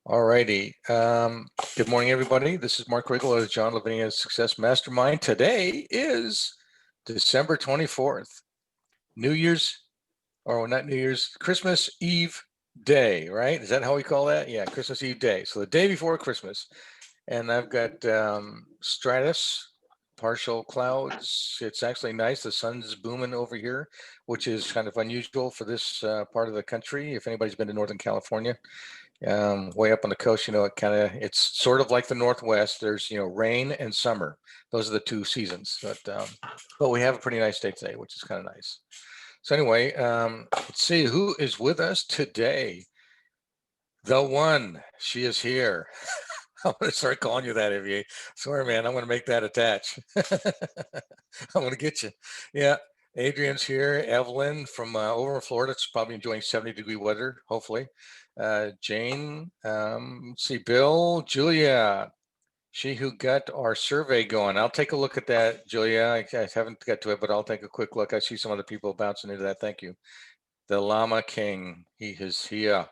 All righty. Good morning, everybody. This is Mark Wriggle of John Lavenia's Success Mastermind. Today is December 24th, New Year's, or not New Year's, Christmas Eve day, right? Is that how we call that? Yeah, Christmas Eve day. So the day before Christmas. And I've got stratus, partial clouds. It's actually nice. The sun's booming over here, which is kind of unusual for this part of the country. If anybody's been to Northern California, way up on the coast, it's sort of like the Northwest. There's, rain and summer. Those are the two seasons. But we have a pretty nice day today, which is kind of nice. So anyway, let's see who is with us today. The one, she is here. I'm going to start calling you that, Evie. Sorry, man. I'm going to make that attach. I'm going to get you. Yeah. Adrian's here. Evelyn from over in Florida. It's probably enjoying 70-degree weather, hopefully. Jane, let's see, Bill, Julia, she who got our survey going. I'll take a look at that, Julia. I haven't got to it, but I'll take a quick look. I see some other people bouncing into that. Thank you. The Llama King, he is here.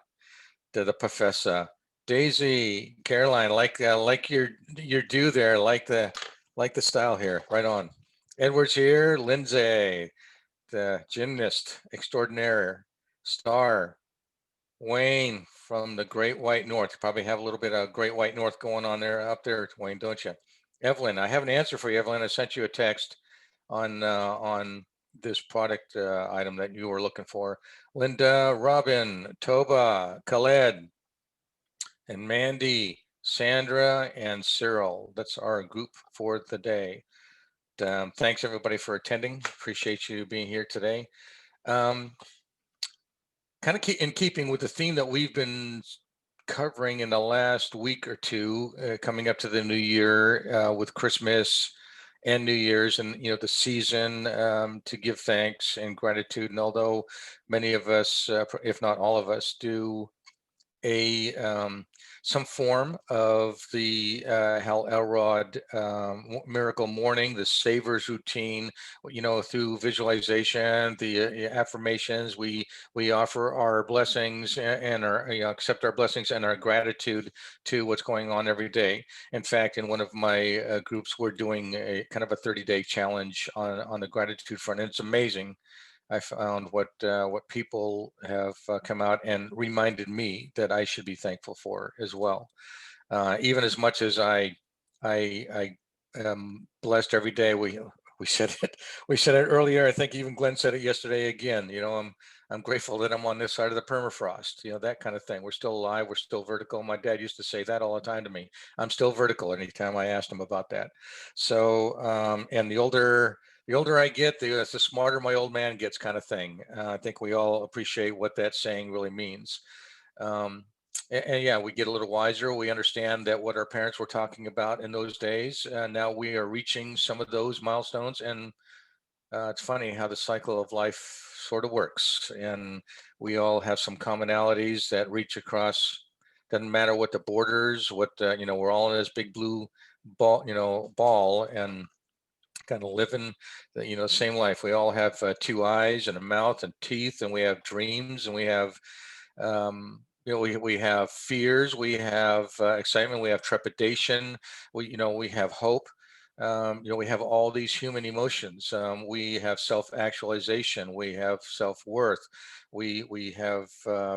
The professor. Daisy, Caroline, like your do there, like the style here, right on. Edward's here. Lindsay, the gymnast extraordinaire. Star, Wayne from the Great White North. You probably have a little bit of Great White North going on there up there, Wayne, don't you? Evelyn, I have an answer for you, Evelyn. I sent you a text on this product item that you were looking for. Linda, Robin, Toba, Khaled, and Mandy, Sandra, and Cyril. That's our group for the day. Thanks everybody for attending. Appreciate you being here today. Kind of in keeping with the theme that we've been covering in the last week or two, coming up to the new year with Christmas and New Year's, and the season to give thanks and gratitude. And although many of us, if not all of us, do a some form of the Hal Elrod miracle morning, the savers routine, through visualization, the affirmations, we offer our blessings and our accept our blessings and our gratitude to what's going on every day. In fact, in one of my groups, we're doing a kind of a 30-day challenge on the gratitude front, and it's amazing. I found what people have come out and reminded me that I should be thankful for as well. Even as much as I am blessed every day. We said it earlier. I think even Glenn said it yesterday again. I'm grateful that I'm on this side of the permafrost. That kind of thing. We're still alive. We're still vertical. My dad used to say that all the time to me. I'm still vertical. Anytime I asked him about that. So and the older I get, the smarter my old man gets, kind of thing. I think we all appreciate what that saying really means. And yeah, we get a little wiser. We understand that what our parents were talking about in those days, now we are reaching some of those milestones. And it's funny how the cycle of life sort of works. And we all have some commonalities that reach across. Doesn't matter what the borders, we're all in this big blue ball, and kind of living the same life. We all have two eyes and a mouth and teeth, and we have dreams, and we have we have fears, we have excitement, we have trepidation, we have hope. We have all these human emotions. We have self-actualization, we have self-worth, we have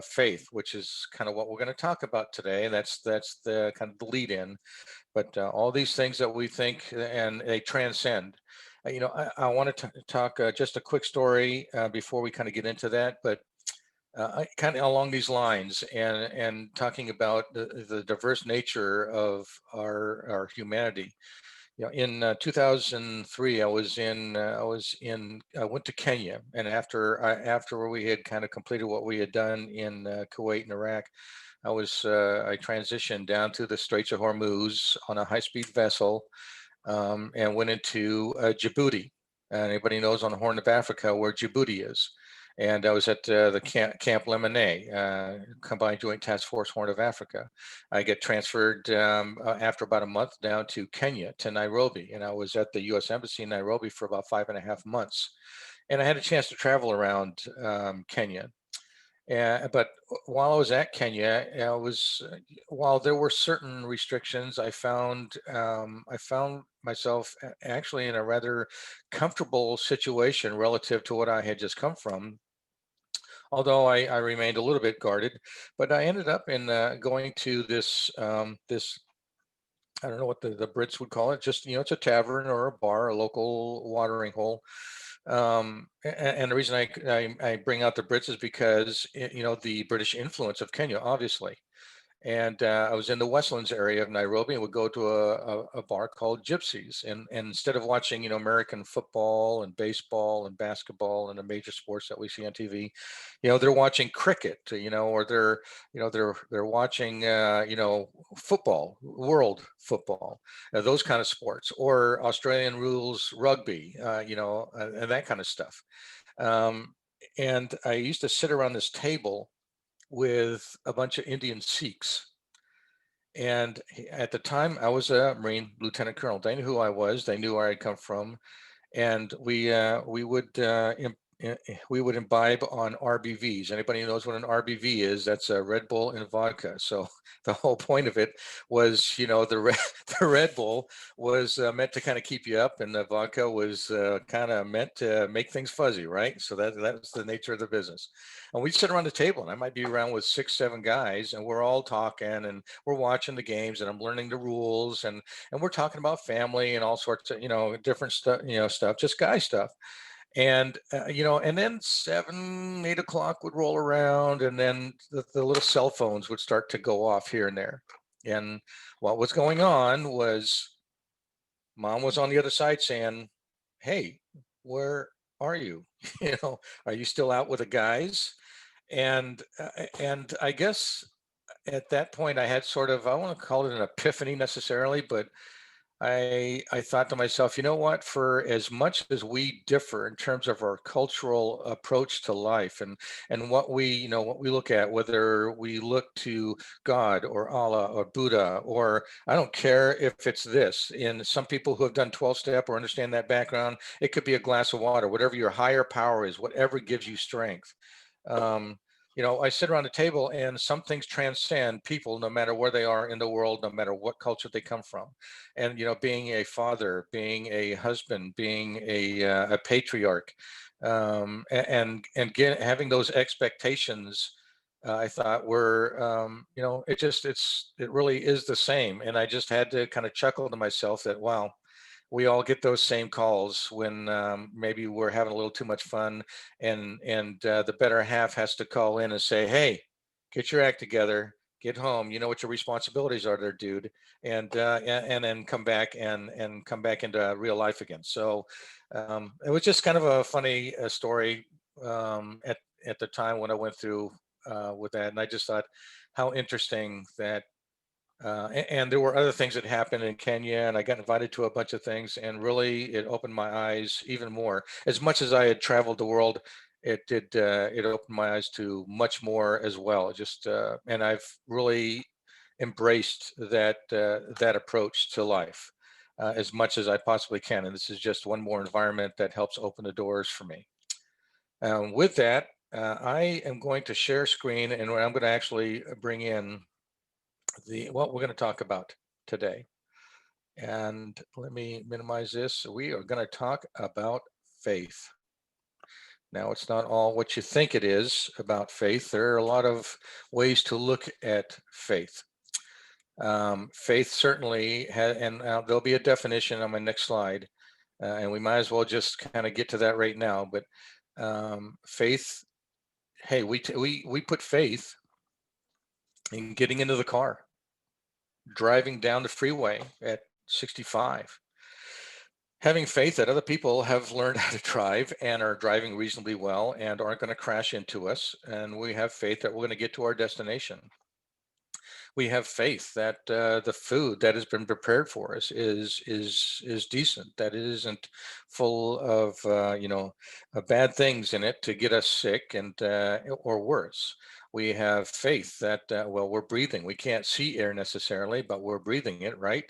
faith, which is kind of what we're going to talk about today. That's the kind of the lead in. But all these things that we think, and they transcend. I want to talk just a quick story before we kind of get into that, but kind of along these lines, and talking about the diverse nature of our humanity. In 2003, I went to Kenya, and after we had kind of completed what we had done in Kuwait and Iraq, I transitioned down to the Straits of Hormuz on a high-speed vessel, and went into Djibouti. Anybody knows on the Horn of Africa where Djibouti is? And I was at the Camp Lemonnet, Combined Joint Task Force Horn of Africa. I get transferred after about a month down to Kenya, to Nairobi, and I was at the U.S. Embassy in Nairobi for about 5.5 months. And I had a chance to travel around Kenya. But while I was at Kenya, while there were certain restrictions, I found myself actually in a rather comfortable situation relative to what I had just come from. Although I remained a little bit guarded, but I ended up in going to this, I don't know what the Brits would call it. Just, it's a tavern or a bar, a local watering hole. And the reason I bring out the Brits is because, the British influence of Kenya, obviously. And I was in the Westlands area of Nairobi and would go to a bar called Gypsies. And instead of watching, American football and baseball and basketball and the major sports that we see on TV, they're watching cricket, or they're watching, football, world football, those kind of sports, or Australian rules rugby, and that kind of stuff. Um, and I used to sit around this table with a bunch of Indian Sikhs. And at the time, I was a Marine Lieutenant Colonel. They knew who I was. They knew where I'd come from, and we would imbibe on RBVs. Anybody who knows what an RBV is? That's a Red Bull and vodka. So the whole point of it was, the Red Bull was meant to kind of keep you up, and the vodka was kind of meant to make things fuzzy, right? So that's the nature of the business. And we'd sit around the table, and I might be around with 6, 7 guys, and we're all talking, and we're watching the games, and I'm learning the rules, and we're talking about family and all sorts of, different stuff, stuff, just guy stuff. And and then 7, 8 o'clock would roll around, and then the little cell phones would start to go off here and there. And what was going on was mom was on the other side saying, "Hey, where are you? Are you still out with the guys?" And I guess at that point I had sort of, I don't want to call it an epiphany necessarily, but I thought to myself, you know what, for as much as we differ in terms of our cultural approach to life, and what we look at, whether we look to God or Allah or Buddha, or I don't care if it's this, in some people who have done 12 step or understand that background, it could be a glass of water, whatever your higher power is, whatever gives you strength. Um, I sit around the table, and some things transcend people, no matter where they are in the world, no matter what culture they come from. And being a father, being a husband, being a patriarch, having those expectations, I thought were, it really is the same. And I just had to kind of chuckle to myself that, wow, we all get those same calls when maybe we're having a little too much fun, and the better half has to call in and say, "Hey, get your act together, get home. You know what your responsibilities are, there, dude," and then come back into real life again. So it was just kind of a funny story at the time when I went through with that, and I just thought how interesting that, and there were other things that happened in Kenya, and I got invited to a bunch of things, and really it opened my eyes even more. As much as I had traveled the world, it opened my eyes to much more as well. And I've really embraced that approach to life as much as I possibly can. And this is just one more environment that helps open the doors for me. With that, I am going to share screen, and I'm going to actually bring in what we're going to talk about today. And let me minimize this. We are going to talk about faith. Now, it's not all what you think it is about faith. There are a lot of ways to look at faith. Faith certainly has, and there'll be a definition on my next slide, and we might as well just kind of get to that right now. But faith, hey, we put faith in getting into the car, driving down the freeway at 65, having faith that other people have learned how to drive and are driving reasonably well and aren't going to crash into us, and we have faith that we're going to get to our destination. We have faith that the food that has been prepared for us is decent, that it isn't full of bad things in it to get us sick and or worse. We have faith that we're breathing. We can't see air necessarily, but we're breathing it, right?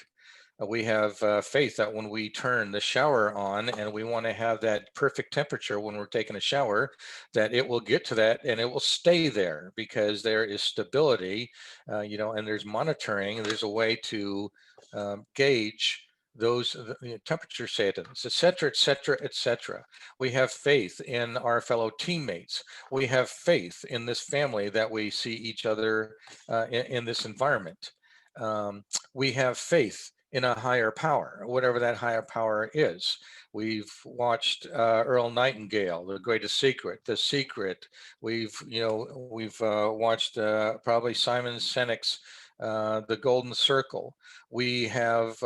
We have faith that when we turn the shower on and we want to have that perfect temperature when we're taking a shower, that it will get to that and it will stay there because there is stability, and there's monitoring, and there's a way to gauge those temperature settings, et cetera, et cetera, et cetera. We have faith in our fellow teammates. We have faith in this family that we see each other in this environment. We have faith in a higher power, whatever that higher power is. We've watched Earl Nightingale, The Greatest Secret, The Secret. We've watched probably Simon Sinek's The Golden Circle. We have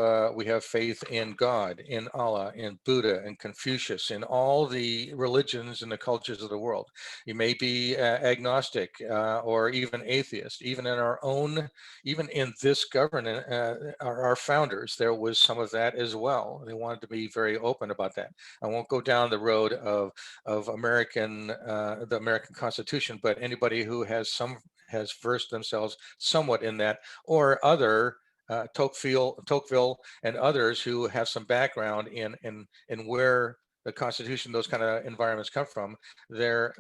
faith in God, in Allah, in Buddha, and Confucius, in all the religions and the cultures of the world. You may be agnostic or even atheist. Even in this government, our founders, there was some of that as well. They wanted to be very open about that. I won't go down the road of the American Constitution, but anybody who has versed themselves somewhat in that, or other Tocqueville and others who have some background in where the Constitution, those kind of environments come from. There's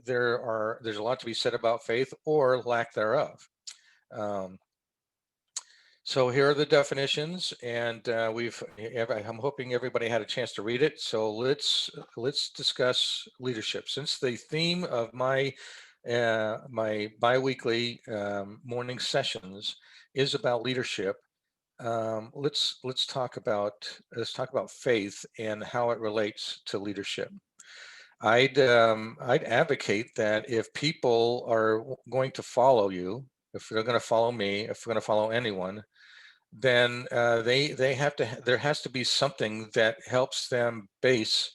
a lot to be said about faith or lack thereof. So here are the definitions, and I'm hoping everybody had a chance to read it. So let's discuss leadership. Since the theme of my biweekly morning sessions is about leadership, let's talk about faith and how it relates to leadership. I'd advocate that if people are going to follow you, if they're going to follow me, if they're going to follow anyone, then there has to be something that helps them base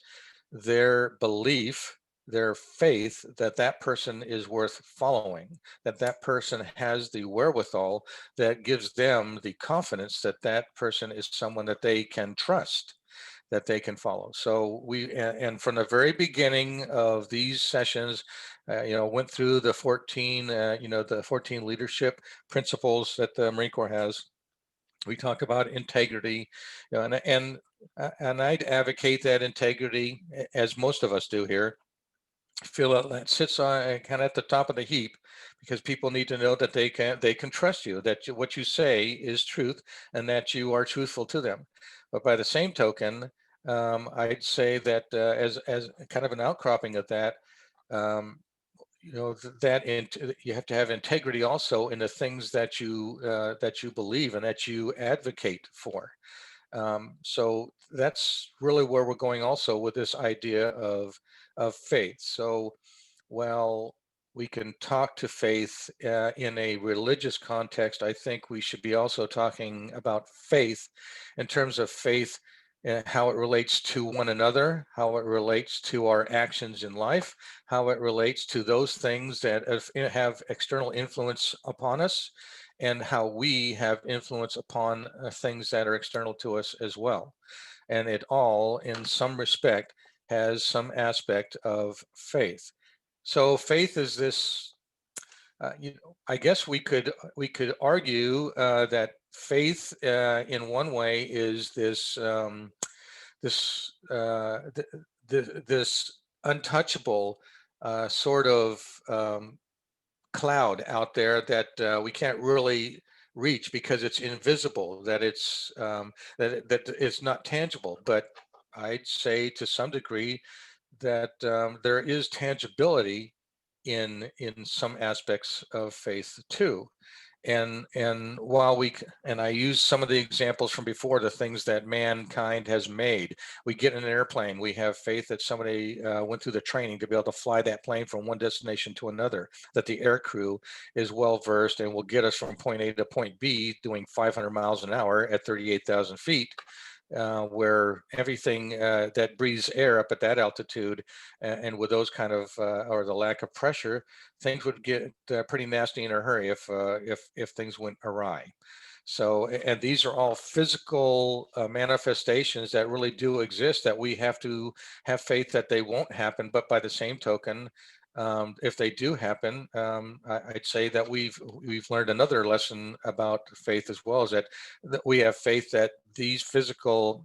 their belief, their faith, that that person is worth following, that that person has the wherewithal, that gives them the confidence that that person is someone that they can trust, that they can follow. So and from the very beginning of these sessions, went through the 14, the 14 leadership principles that the Marine Corps has. We talk about integrity, and I'd advocate that integrity, as most of us do here, feel that sits on kind of at the top of the heap, because people need to know that they can trust you, that what you say is truth, and that you are truthful to them. But by the same token, I'd say that as kind of an outcropping of that, um, you have to have integrity also in the things that you believe and that you advocate for. So that's really where we're going also with this idea of faith. So while we can talk to faith in a religious context, I think we should be also talking about faith in terms of faith and how it relates to one another, how it relates to our actions in life, how it relates to those things that have external influence upon us, and how we have influence upon things that are external to us as well. And it all, in some respect, has some aspect of faith. So faith is this, I guess we could argue that faith in one way is this this untouchable sort of cloud out there that we can't really reach because it's invisible, that it's not tangible. But I'd say to some degree that there is tangibility in some aspects of faith too. And while and I use some of the examples from before, the things that mankind has made. We get in an airplane, we have faith that somebody went through the training to be able to fly that plane from one destination to another, that the air crew is well versed and will get us from point A to point B doing 500 miles an hour at 38,000 feet. Where everything that breathes air up at that altitude, and with those kind of or the lack of pressure, things would get pretty nasty in a hurry if things went awry. So, and these are all physical manifestations that really do exist, that we have to have faith that they won't happen. But by the same token, If they do happen, I'd say that we've learned another lesson about faith as well, is that we have faith that these physical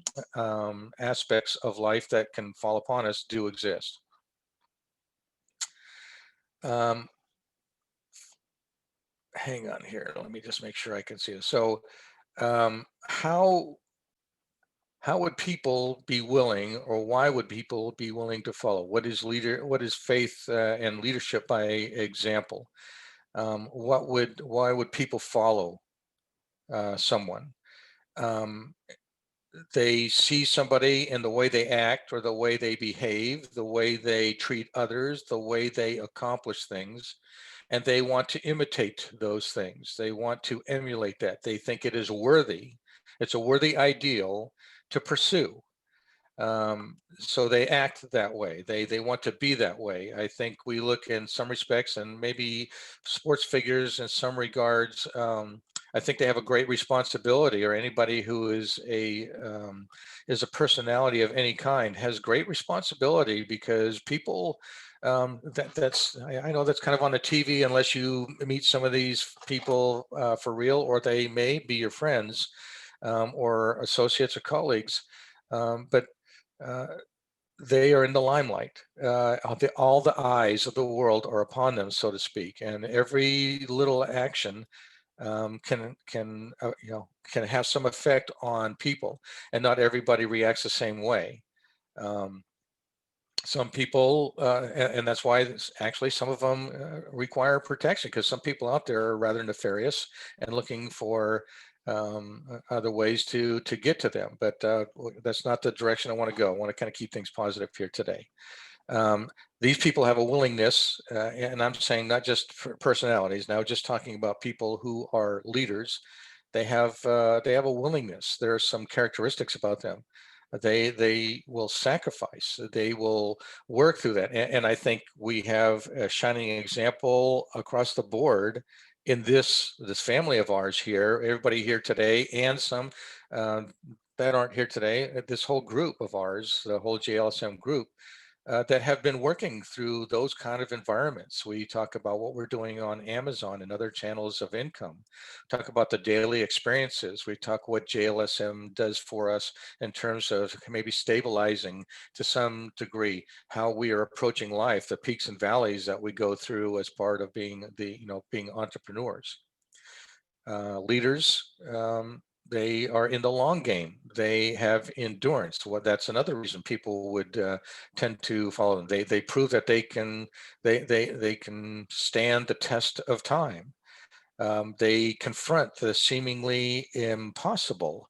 aspects of life that can fall upon us do exist. Hang on here. Let me just make sure I can see it. So how would people be willing, or why would people be willing to follow? What is faith and leadership by example? Why would people follow someone? They see somebody in the way they act, or the way they behave, the way they treat others, the way they accomplish things, and they want to imitate those things. They want to emulate that. They think it is worthy. It's a worthy ideal to pursue. So they act that way. They want to be that way. I think we look in some respects, and maybe sports figures in some regards, I think they have a great responsibility, or anybody who is a personality of any kind has great responsibility, because people, I know that's kind of on the TV, unless you meet some of these people for real, or they may be your friends or associates or colleagues, but uh, they are in the limelight. All the eyes of the world are upon them, so to speak, and every little action can have some effect on people, and not everybody reacts the same way. Um, some people, and that's why actually some of them require protection, because some people out there are rather nefarious and looking for other ways to get to them. But that's not the direction I want to go. I want to kind of keep things positive here today. These people have a willingness, and I'm saying not just for personalities, now just talking about people who are leaders. They have a willingness. There are some characteristics about them. They will sacrifice. They will work through that, and I think we have a shining example across the board in this family of ours here. Everybody here today, and some that aren't here today. This whole group of ours, the whole JLSM group, that have been working through those kind of environments. We talk about what we're doing on Amazon and other channels of income, talk about the daily experiences. We talk what JLSM does for us in terms of maybe stabilizing to some degree how we are approaching life, the peaks and valleys that we go through as part of being being entrepreneurs. Leaders, they are in the long game. They have endurance. Well, that's another reason people would tend to follow them. They prove that they can stand the test of time. They confront the seemingly impossible.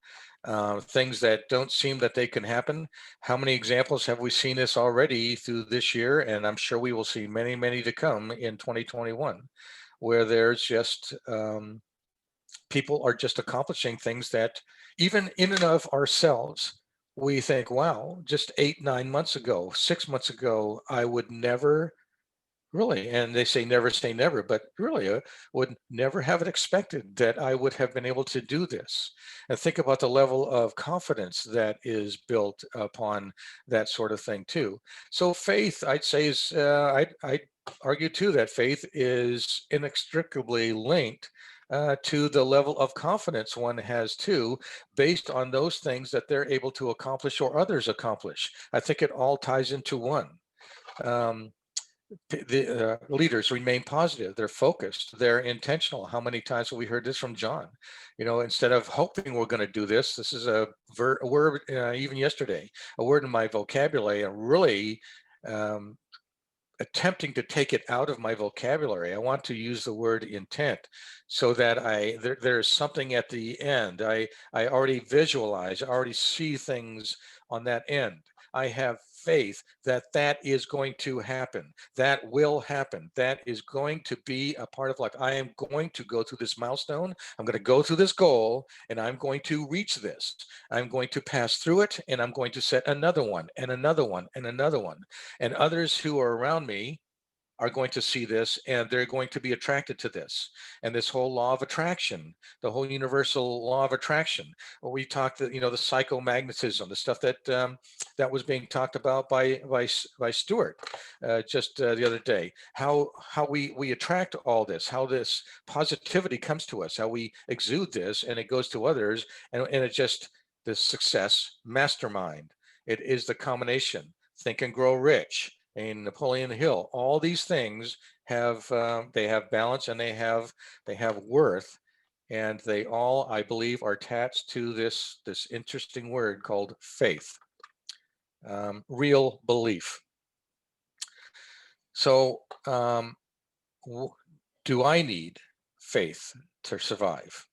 Things that don't seem that they can happen. How many examples have we seen this already through this year? And I'm sure we will see many, many to come in 2021, where there's just people are just accomplishing things that even in and of ourselves, we think, wow, just 8, 9 months ago, 6 months ago, I would never really, and they say never say never, but really would never have it expected that I would have been able to do this. And think about the level of confidence that is built upon that sort of thing too. So faith, I'd say, is I'd argue too that faith is inextricably linked to the level of confidence one has too, based on those things that they're able to accomplish or others accomplish. I think it all ties into one. Um, the leaders remain positive. They're focused. They're intentional. How many times have we heard this from John? Instead of hoping we're going to do this, this is a word, even yesterday, a word in my vocabulary, and really um, attempting to take it out of my vocabulary. I want to use the word intent, so that there's something at the end. I already visualize, I already see things on that end. I have faith that that is going to happen. That will happen. That is going to be a part of life. I am going to go through this milestone. I'm going to go through this goal, and I'm going to reach this. I'm going to pass through it, and I'm going to set another one and another one and another one. And others who are around me are going to see this, and they're going to be attracted to this. And this whole law of attraction, the whole universal law of attraction, where we talked, the psychomagnetism, the stuff that that was being talked about by Stuart just the other day. How we attract all this, how this positivity comes to us, how we exude this, and it goes to others, and it just the success mastermind. It is the combination. Think and Grow Rich, and Napoleon Hill. All these things have they have balance, and they have worth, and they all, I believe, are attached to this interesting word called faith, real belief. So, do I need faith to survive?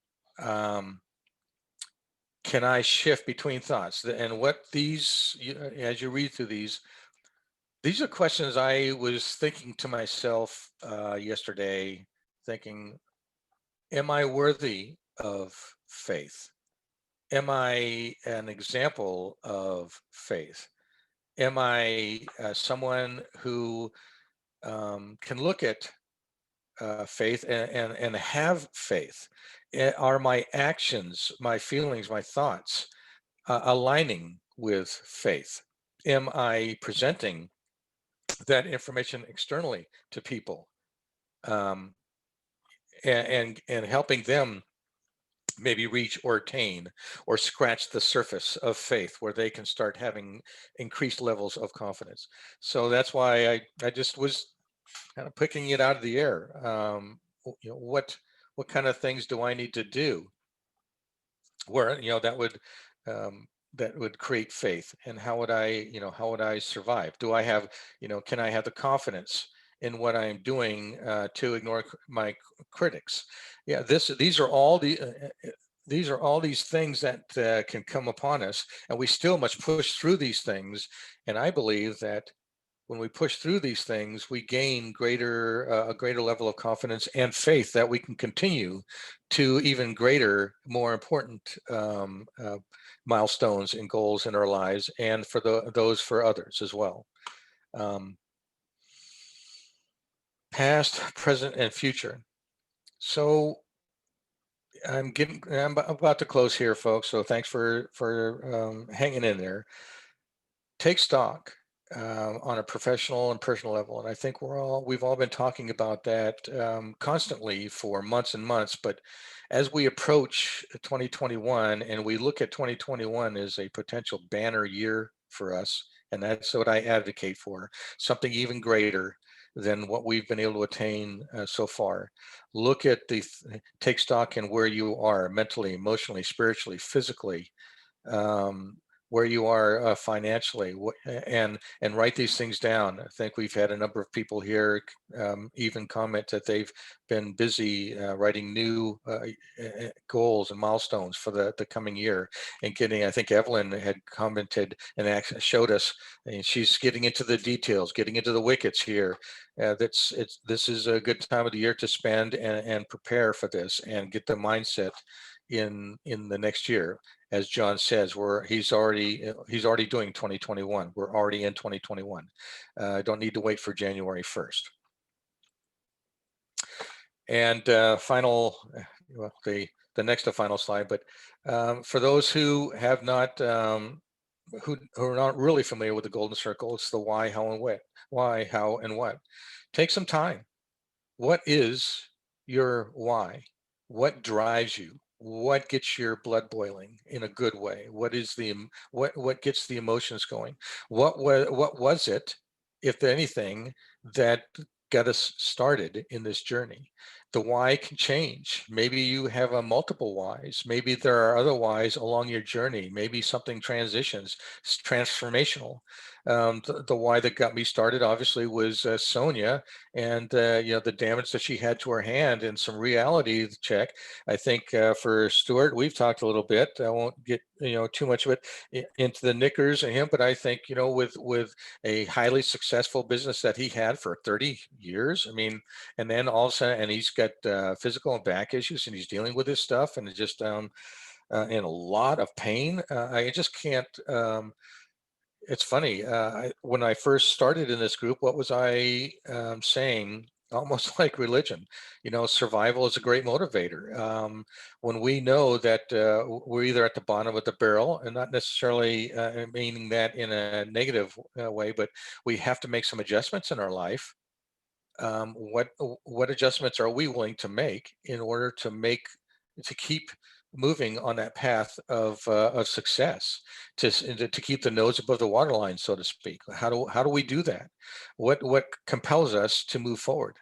Can I shift between thoughts? And what these, as you read through these are questions I was thinking to myself yesterday, thinking, am I worthy of faith? Am I an example of faith? Am I someone who can look at faith and have faith? Are my actions, my feelings, my thoughts aligning with faith? Am I presenting that information externally to people, and helping them maybe reach or attain or scratch the surface of faith, where they can start having increased levels of confidence? So that's why I just was kind of picking it out of the air. What kind of things do I need to do where that would create faith, and how would I survive? Do I have, can I have the confidence in what I'm doing to ignore my critics? Yeah, these are all these things that can come upon us, and we still must push through these things. And I believe that when we push through these things, we gain a greater level of confidence and faith that we can continue to even greater, more important milestones and goals in our lives, and for those for others as well. Past, present, and future. So I'm about to close here, folks. So thanks for hanging in there. Take stock on a professional and personal level, and I think we've all been talking about that constantly for months and months. But as we approach 2021, and we look at 2021 as a potential banner year for us, and that's what I advocate for, something even greater than what we've been able to attain so far. Look at take stock in where you are mentally, emotionally, spiritually, physically, where you are financially, and write these things down. I think we've had a number of people here even comment that they've been busy writing new goals and milestones for the coming year, and getting, I think Evelyn had commented and showed us, and she's getting into the details, getting into the wickets here. This is a good time of the year to spend and prepare for this, and get the mindset in the next year. As John says, he's already doing 2021. We're already in 2021. Don't need to wait for January 1st. And final, well, the next to final slide. But for those who have not, who are not really familiar with the Golden Circle, it's the why, how, and what. Why, how, and what. Take some time. What is your why? What drives you? What gets your blood boiling in a good way? What gets the emotions going? What was it, if anything, that got us started in this journey? The why can change. Maybe you have a multiple whys. Maybe there are other whys along your journey. Maybe something transitions, it's transformational. The why that got me started, obviously, was Sonia, and the damage that she had to her hand, and some reality check. I think for Stuart, we've talked a little bit. I won't get too much of it into the knickers of him, but I think with a highly successful business that he had for 30 years, I mean, and then all of a sudden, and he's got physical and back issues, and he's dealing with this stuff, and it's just in a lot of pain. I just can't. It's funny. When I first started in this group, what was I saying? Almost like religion, survival is a great motivator. When we know that we're either at the bottom of the barrel, and not necessarily meaning that in a negative way, but we have to make some adjustments in our life. What adjustments are we willing to make in order to keep moving on that path of success, to keep the nose above the waterline, so to speak? How do we do that? What compels us to move forward?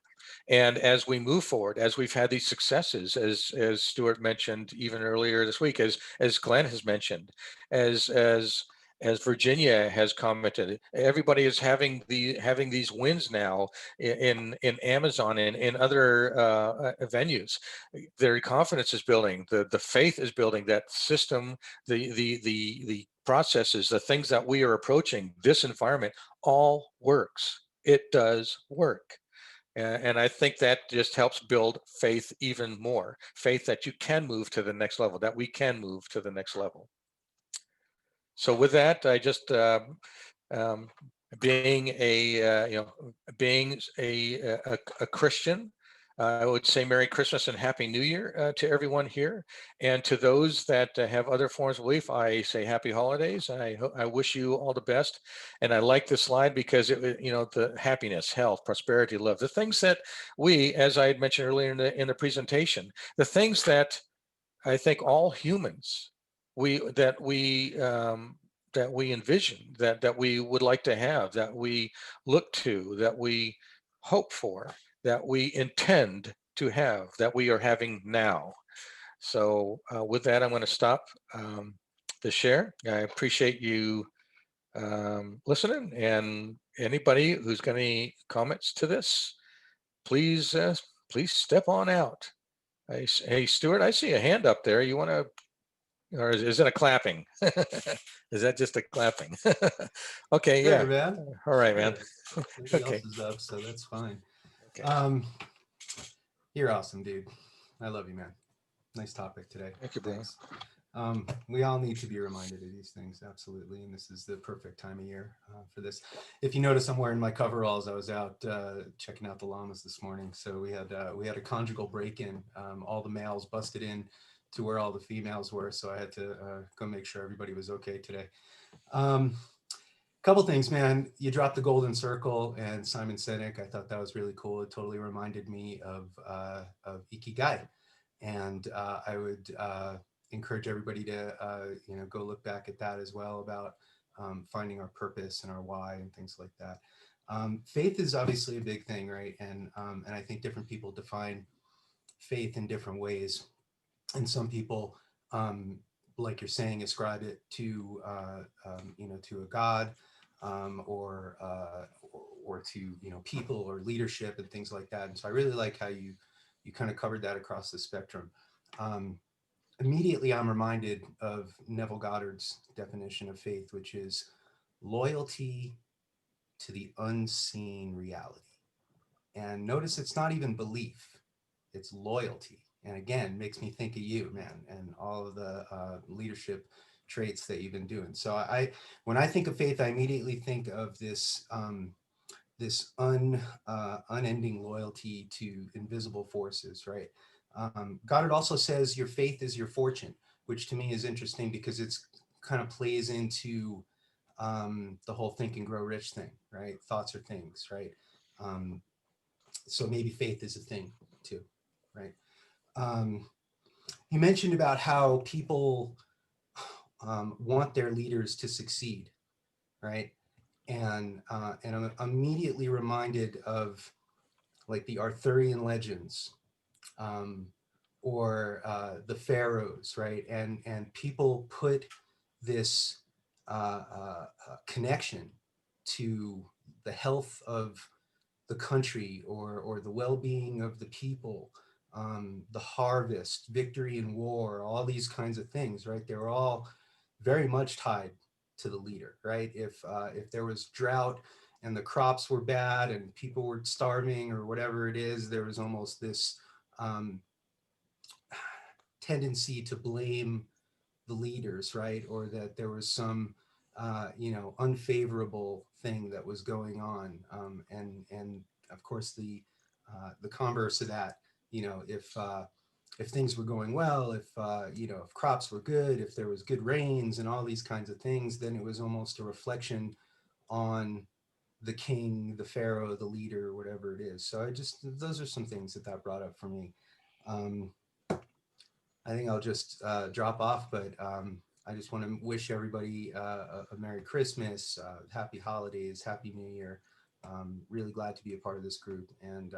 And as we move forward, as we've had these successes, as Stuart mentioned even earlier this week, as Glenn has mentioned, as Virginia has commented, everybody is having these wins now in Amazon and in other venues. Their confidence is building, the faith is building, that system, the processes, the things that we are approaching, this environment all works. It does work. And I think that just helps build faith even more. Faith that you can move to the next level, that we can move to the next level. So with that, I just um, being a Christian, I would say Merry Christmas and Happy New Year to everyone here, and to those that have other forms of belief, I say Happy Holidays. I wish you all the best, and I like this slide because the happiness, health, prosperity, love, the things that we, as I had mentioned earlier in the presentation, the things that I think all humans we that we that we envision, that we would like to have, that we look to, that we hope for, that we intend to have, that we are having now. So with that, I'm going to stop the share. I appreciate you listening, and anybody who's got any comments to this, please step on out. Hey, Stuart, I see a hand up there. You want to, or is it a clapping? Is that just a clapping? Okay, Sure, yeah. man. All right, man. Sure. Nobody Okay. else is up, so that's fine. Okay. You're awesome, dude. I love you, man. Nice topic today. Thank you, bro. Thanks. We all need to be reminded of these things, absolutely. And this is the perfect time of year for this. If you notice, I'm wearing my coveralls. I was out checking out the llamas this morning. So we had a conjugal break-in. All the males busted in to where all the females were. So I had to go make sure everybody was okay today. Couple things, man. You dropped the golden circle and Simon Sinek. I thought that was really cool. It totally reminded me of Ikigai. And I would encourage everybody to go look back at that as well, about finding our purpose and our why and things like that. Faith is obviously a big thing, right? And I think different people define faith in different ways. And some people, like you're saying, ascribe it to to a god, or to people or leadership and things like that. And so I really like how you kind of covered that across the spectrum. Immediately, I'm reminded of Neville Goddard's definition of faith, which is loyalty to the unseen reality. And notice it's not even belief, it's loyalty. And again, makes me think of you, man, and all of the leadership traits that you've been doing. So when I think of faith, I immediately think of this unending loyalty to invisible forces, right? Goddard also says your faith is your fortune, which to me is interesting because it's kind of plays into the whole think and grow rich thing, right? Thoughts are things, right? So maybe faith is a thing too, right? He mentioned about how people want their leaders to succeed, right? And I'm immediately reminded of like the Arthurian legends, or the pharaohs, right? And people put this connection to the health of the country, or the well-being of the people, the harvest, victory in war, all these kinds of things, right? They're all very much tied to the leader, right? If there was drought and the crops were bad and people were starving or whatever it is, there was almost this tendency to blame the leaders, right? Or that there was some unfavorable thing that was going on. And of course the converse of that, if things were going well, if crops were good, if there was good rains and all these kinds of things, then it was almost a reflection on the king, the pharaoh, the leader, whatever it is. So those are some things that brought up for me. I think I'll just drop off, but I just want to wish everybody a Merry Christmas, Happy Holidays, Happy New Year. Really glad to be a part of this group, and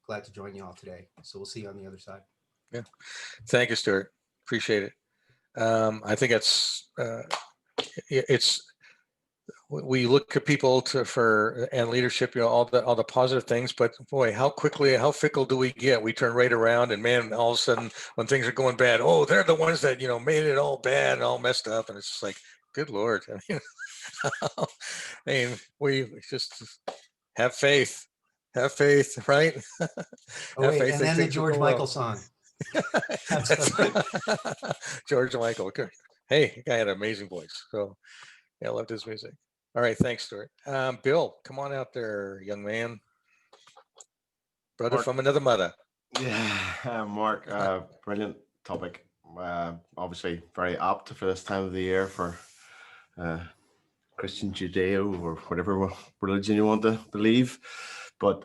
glad to join you all today. So we'll see you on the other side. Yeah. Thank you, Stuart. Appreciate it. I think it's we look at people and leadership, all the positive things, but boy, how fickle do we get? We turn right around, and man, all of a sudden when things are going bad, oh, they're the ones that made it all bad and all messed up, and it's just like, good Lord. I mean, we just have faith, right? Oh wait, and then the George Michael song. George Michael. Hey, the guy had an amazing voice. So yeah, I loved his music. All right, thanks, Stuart. Bill, come on out there, young man. Brother Mark, from another mother. Yeah, Mark, brilliant topic. Obviously very apt for this time of the year for Christian Judeo or whatever religion you want to believe. But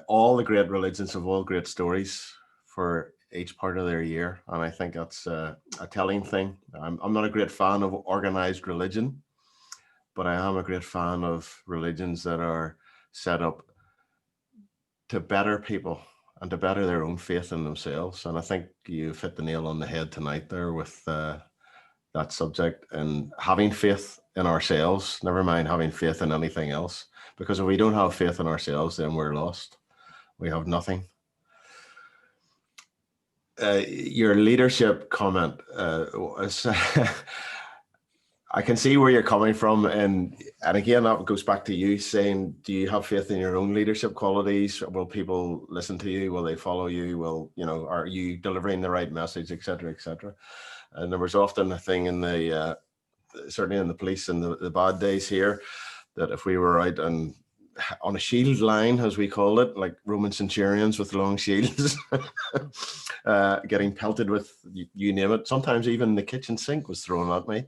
all the great religions have all great stories for each part of their year. And I think that's a telling thing. I'm not a great fan of organized religion, but I am a great fan of religions that are set up to better people and to better their own faith in themselves. And I think you've hit the nail on the head tonight there with that subject, and having faith in ourselves, never mind having faith in anything else. Because if we don't have faith in ourselves, then we're lost. We have nothing. Your leadership comment, I can see where you're coming from, and again, that goes back to you saying, do you have faith in your own leadership qualities? Will people listen to you? Will they follow you? Are you delivering the right message, et cetera, et cetera? And there was often a thing in certainly in the police in the bad days here, that if we were out and on a shield line, as we call it, like Roman centurions with long shields, getting pelted with, you name it. Sometimes even the kitchen sink was thrown at me.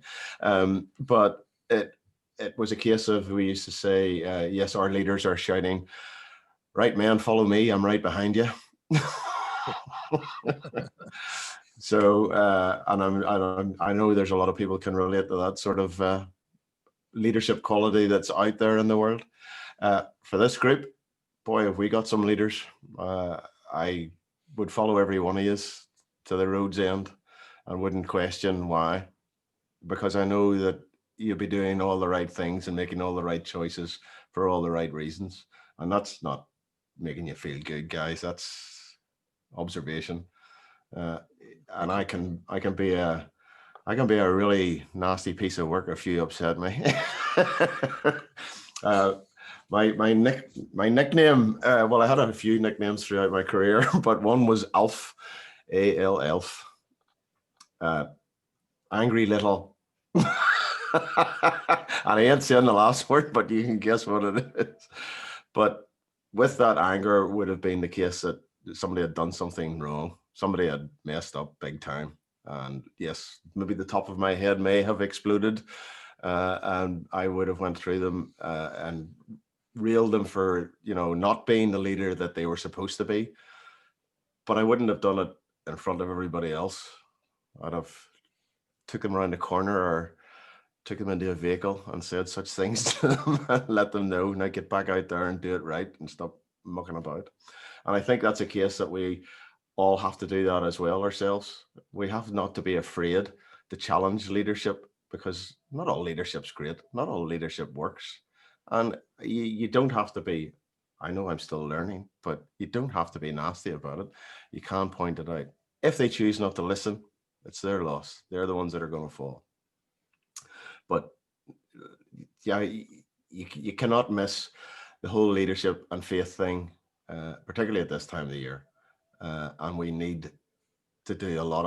But it was a case of, we used to say, yes, our leaders are shouting, right, man, follow me, I'm right behind you. So, and I know there's a lot of people can relate to that sort of leadership quality that's out there in the world. For this group, boy, have we got some leaders. I would follow every one of you to the road's end and wouldn't question why, because I know that you'll be doing all the right things and making all the right choices for all the right reasons. And that's not making you feel good, guys. That's observation. And I can be a really nasty piece of work if you upset me. My nickname, well, I had a few nicknames throughout my career, but one was Alf, A-L-F, angry little. And I ain't saying the last word, but you can guess what it is. But with that anger would have been the case that somebody had done something wrong. Somebody had messed up big time. And yes, maybe the top of my head may have exploded, and I would have went through them and reeled them for, not being the leader that they were supposed to be. But I wouldn't have done it in front of everybody else. I'd have took them around the corner or took them into a vehicle and said such things to them and let them know, now get back out there and do it right and stop mucking about. And I think that's a case that we all have to do that as well ourselves. We have not to be afraid to challenge leadership, because not all leadership's great. Not all leadership works. And you don't have to be, I know I'm still learning, but you don't have to be nasty about it. You can point it out. If they choose not to listen, it's their loss. They're the ones that are going to fall. But yeah, you cannot miss the whole leadership and faith thing, particularly at this time of the year. And we need to do a lot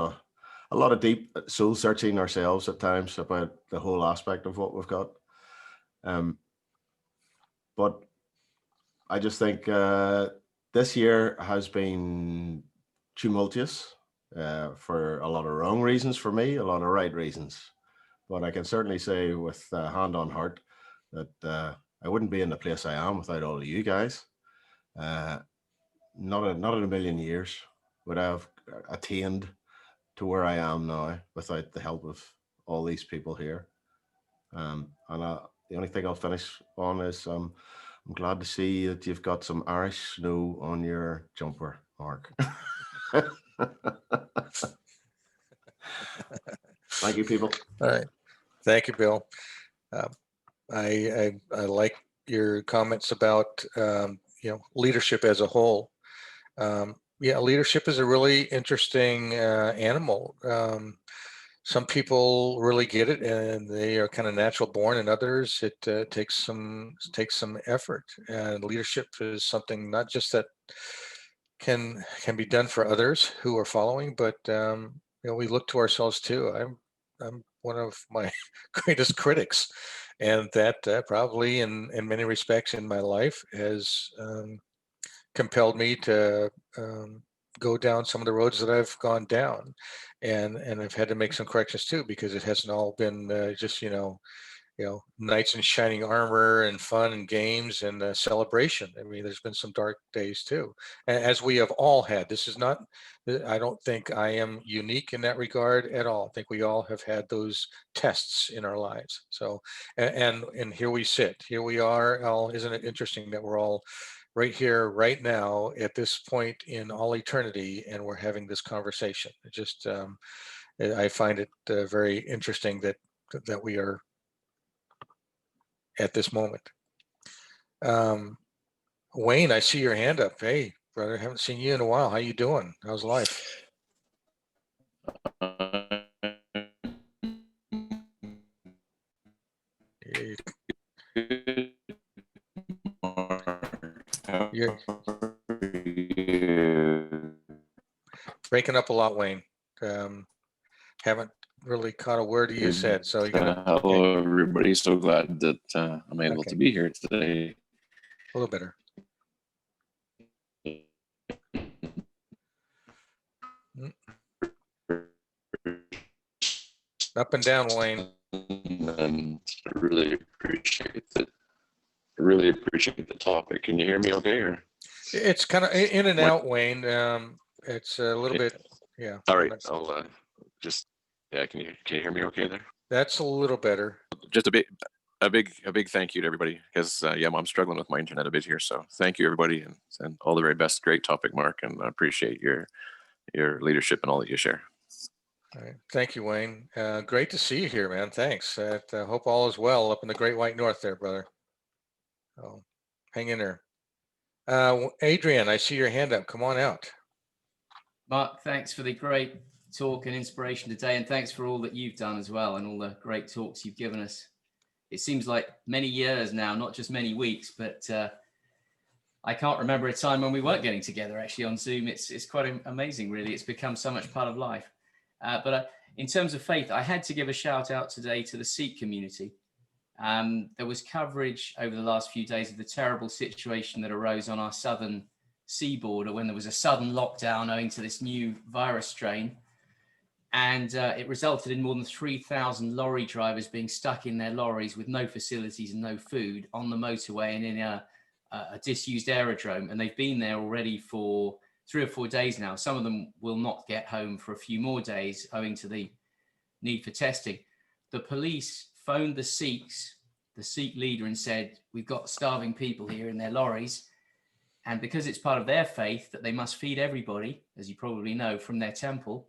a lot of deep soul searching ourselves at times about the whole aspect of what we've got. But I just think this year has been tumultuous for a lot of wrong reasons for me, a lot of right reasons. But I can certainly say with hand on heart that I wouldn't be in the place I am without all of you guys. Not in a million years would I have attained to where I am now without the help of all these people here. And the only thing I'll finish on is I'm glad to see that you've got some Irish snow on your jumper, Mark. Thank you, people. All right. Thank you, Bill. I like your comments about leadership as a whole. Leadership is a really interesting animal. Some people really get it, and they are kind of natural born, and others it takes some effort. And leadership is something not just that can be done for others who are following, but we look to ourselves too. I'm one of my greatest critics, and that probably in many respects in my life has compelled me to go down some of the roads that I've gone down, and I've had to make some corrections too, because it hasn't all been just knights in shining armor and fun and games and celebration. I mean, there's been some dark days too, as we have all had. This is not, I don't think I am unique in that regard at all. I think we all have had those tests in our lives. So, and here we sit, here we are. Al, isn't it interesting that we're all right here, right now, at this point in all eternity, and we're having this conversation? It just, I find it very interesting that we are at this moment. Wayne, I see your hand up. Hey, brother, haven't seen you in a while. How you doing? How's life? You're breaking up a lot, Wayne. Haven't really caught a word you said, so you're gonna. Hello, everybody. So glad that I'm able to be here today. A little better. Up and down, Wayne. And I really appreciate it. I really appreciate the topic. Can you hear me okay? Or? It's kind of in and out, Wayne. It's a little bit, yeah. All right, I'll just, yeah, can you hear me okay there? That's a little better. Just a big thank you to everybody, because I'm struggling with my internet a bit here. So thank you, everybody, and all the very best. Great topic, Mark, and I appreciate your leadership and all that you share. All right. Thank you, Wayne. Great to see you here, man. Thanks. I hope all is well up in the Great White North there, brother. Oh, hang in there. Adrian, I see your hand up. Come on out. Mark, thanks for the great talk and inspiration today, and thanks for all that you've done as well, and all the great talks you've given us. It seems like many years now, not just many weeks, but I can't remember a time when we weren't getting together actually on Zoom. It's quite amazing, really. It's become so much part of life. But in terms of faith, I had to give a shout out today to the Sikh community. There was coverage over the last few days of the terrible situation that arose on our southern seaboard when there was a sudden lockdown owing to this new virus strain. And it resulted in more than 3,000 lorry drivers being stuck in their lorries with no facilities and no food on the motorway and in a disused aerodrome. And they've been there already for 3 or 4 days now. Some of them will not get home for a few more days owing to the need for testing. The police phoned the Sikhs, the Sikh leader, and said, we've got starving people here in their lorries. And because it's part of their faith that they must feed everybody, as you probably know, from their temple,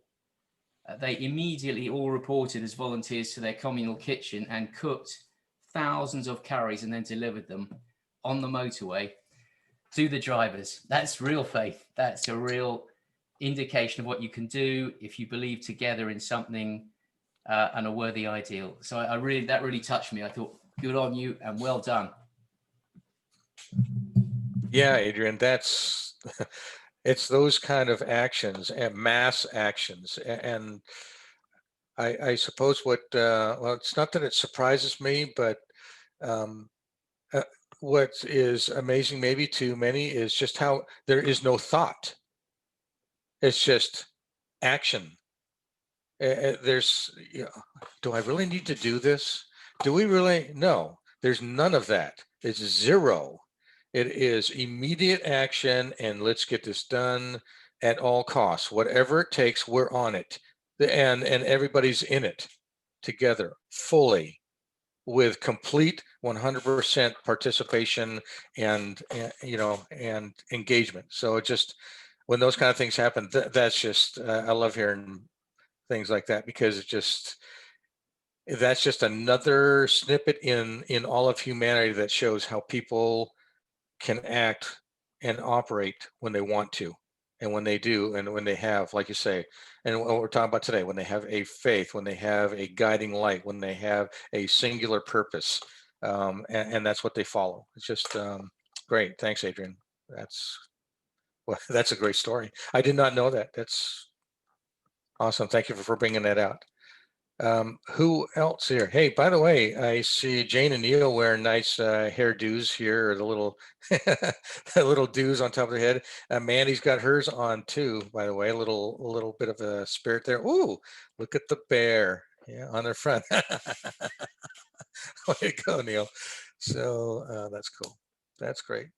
they immediately all reported as volunteers to their communal kitchen and cooked thousands of curries and then delivered them on the motorway to the drivers. That's real faith. That's a real indication of what you can do if you believe together in something and a worthy ideal. So that really touched me. I thought, good on you and well done. Yeah, Adrian, it's those kind of actions and mass actions. And I suppose what, well, it's not that it surprises me, but um, what is amazing maybe to many is just how there is no thought. It's just action. There's, do I really need to do this? Do we really? No, there's none of that. It's zero. It is immediate action, and let's get this done at all costs. Whatever it takes, we're on it. And everybody's in it together fully with complete 100% participation and and engagement. So it just, when those kind of things happen, that's just I love hearing things like that, because it just, that's just another snippet in all of humanity that shows how people can act and operate when they want to, and when they do, and when they have, like you say, and what we're talking about today, when they have a faith, when they have a guiding light, when they have a singular purpose, and that's what they follow. It's just great. Thanks, Adrian. That's, well, that's a great story. I did not know that. That's awesome. Thank you for bringing that out. Who else here? Hey, by the way, I see Jane and Neil wearing nice hairdos here, or the little the little doos on top of their head. Mandy's got hers on too, by the way. A little bit of a spirit there. Ooh, look at the bear, yeah, on their front. Way to go, Neil. So that's cool. That's great.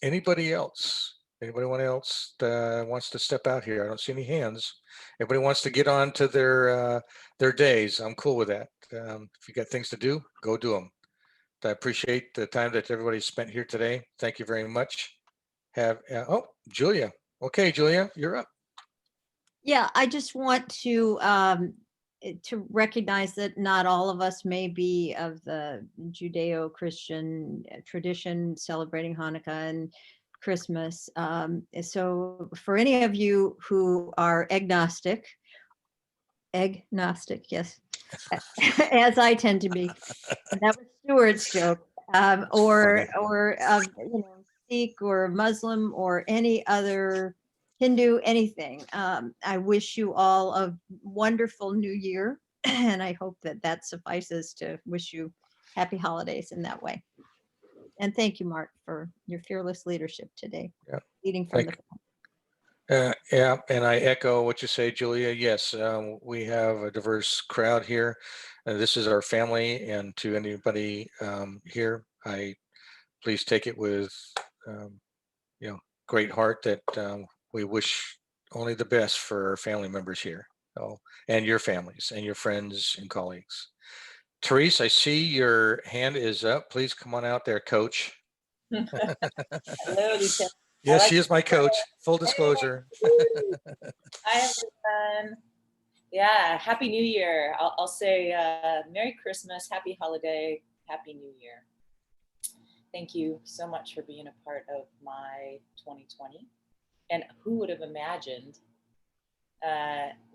Anybody else? Anybody else wants to step out here? I don't see any hands. Everybody wants to get on to their days. I'm cool with that. If you got things to do, go do them. I appreciate the time that everybody spent here today. Thank you very much. Oh, Julia. Okay, Julia, you're up. Yeah, I just want to recognize that not all of us may be of the Judeo-Christian tradition celebrating Hanukkah and Christmas. So for any of you who are agnostic, yes, as I tend to be, that was Stuart's joke, or Sikh or Muslim or any other Hindu, anything. I wish you all a wonderful new year, and I hope that suffices to wish you happy holidays in that way. And thank you, Mark, for your fearless leadership today, leading from the front. Yeah, and I echo what you say, Julia. Yes, we have a diverse crowd here. This is our family, and to anybody here, please take it with great heart that we wish only the best for our family members here, and your families and your friends and colleagues. Therese, I see your hand is up. Please come on out there, Coach. Hello, Lisa. Yes, she is my coach. Full disclosure. Hi, everyone. Yeah, Happy New Year. I'll say Merry Christmas, Happy Holiday, Happy New Year. Thank you so much for being a part of my 2020. And who would have imagined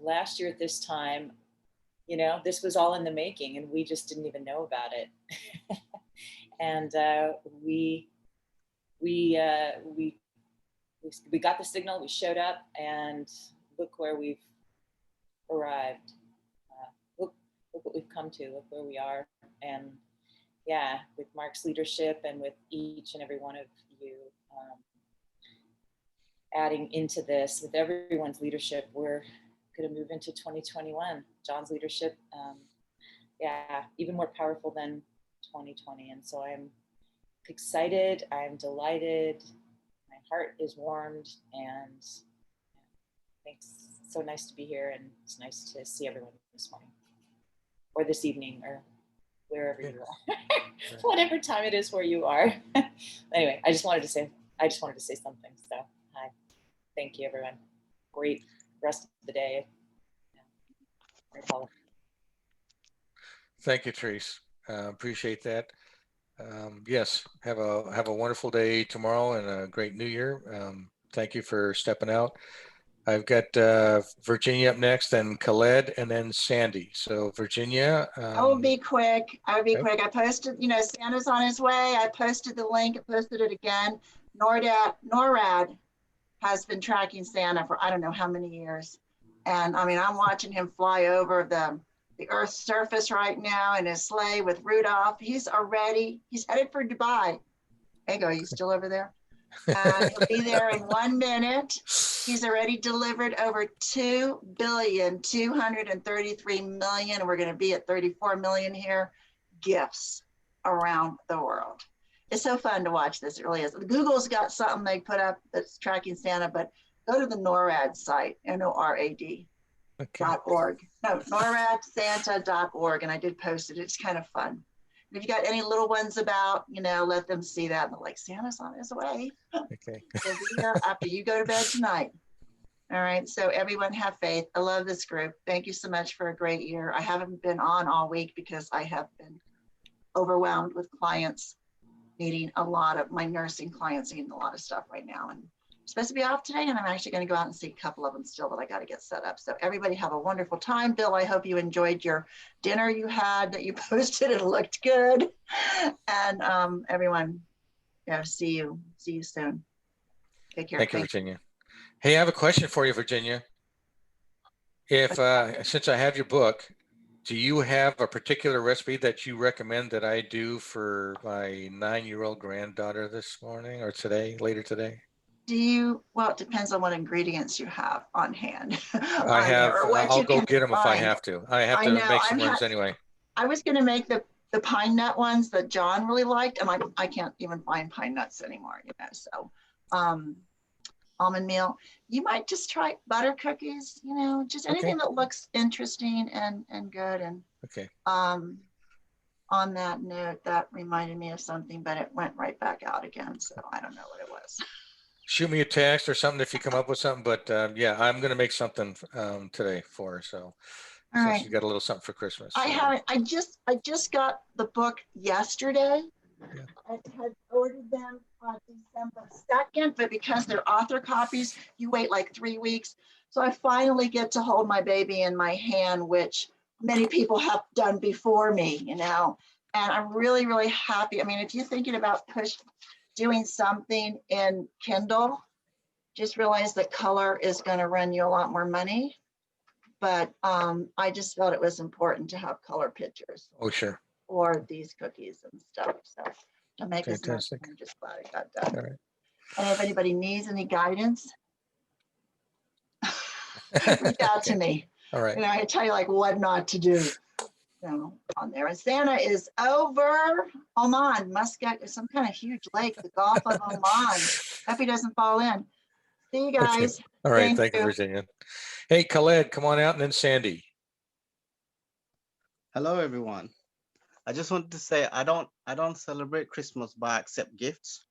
last year at this time, this was all in the making and we just didn't even know about it. And we got the signal, we showed up, and look where we've arrived. Look what we've come to, look where we are. And yeah, with Mark's leadership and with each and every one of you adding into this, with everyone's leadership, we're going to move into 2021. John's leadership, even more powerful than 2020. And so I'm excited, I'm delighted, my heart is warmed, and thanks. So nice to be here, and it's nice to see everyone this morning or this evening or wherever you are. Whatever time it is where you are. Anyway, I just wanted to say something. So hi. Thank you, everyone. Great rest of the day. Thank you, Therese. Appreciate that. Yes, have a wonderful day tomorrow and a great new year. Thank you for stepping out. I've got Virginia up next, then Khaled, and then Sandy. So Virginia. I will be quick. I posted, Santa's on his way. I posted the link, I posted it again. NORAD has been tracking Santa for I don't know how many years. And I mean, I'm watching him fly over the Earth's surface right now in his sleigh with Rudolph. He's headed for Dubai. Ego, you still over there? And he'll be there in 1 minute. He's already delivered over 2,233,000,000, and we're going to be at 34 million here, gifts around the world. It's so fun to watch this. It really is. Google's got something they put up that's tracking Santa, but go to the NORAD site, NORAD. Okay. .org. No, NORADSanta.org, and I did post it. It's kind of fun. And if you got any little ones about, let them see that. And they're like, Santa's on his way. Okay. He'll be here after you go to bed tonight. All right. So everyone have faith. I love this group. Thank you so much for a great year. I haven't been on all week because I have been overwhelmed with clients needing my nursing clients needing a lot of stuff right now. And I'm supposed to be off today, and I'm actually going to go out and see a couple of them still that I got to get set up. So everybody have a wonderful time. Bill, I hope you enjoyed your dinner you had that you posted. It looked good. And everyone, see you soon. Take care. Thank you, Virginia. Hey, I have a question for you, Virginia. If since I have your book, do you have a particular recipe that you recommend that I do for my 9-year-old granddaughter this morning or later today? Well, it depends on what ingredients you have on hand. I have, I'll go get them if I have to. I have to make some ones anyway. I was going to make the pine nut ones that John really liked, and I can't even find pine nuts anymore, so almond meal. You might just try butter cookies, just anything that looks interesting and good. And okay. On that note, that reminded me of something, but it went right back out again, so I don't know what it was. Shoot me a text or something if you come up with something, but yeah, I'm going to make something today for her. So since you got a little something for Christmas. I haven't, I just got the book yesterday. Yeah. I had ordered them on December 2nd, but because they're author copies, you wait like 3 weeks. So I finally get to hold my baby in my hand, which many people have done before me, and I'm really, really happy. I mean, if you're thinking about doing something in Kindle, just realize that color is going to run you a lot more money. But I just felt it was important to have color pictures. Oh, sure. Or these cookies and stuff. So to make this, I'm just glad it got done. All right. And if anybody needs any guidance, reach out to me. All right. I tell you like what not to do. On there. And Santa is over Oman, Muscat, some kind of huge lake, the Gulf of Oman. Hope he doesn't fall in. See you guys. Okay. All right. Thank you, Virginia. Hey, Khaled, come on out, and then Sandy. Hello, everyone. I just wanted to say I don't celebrate Christmas, but I accept gifts.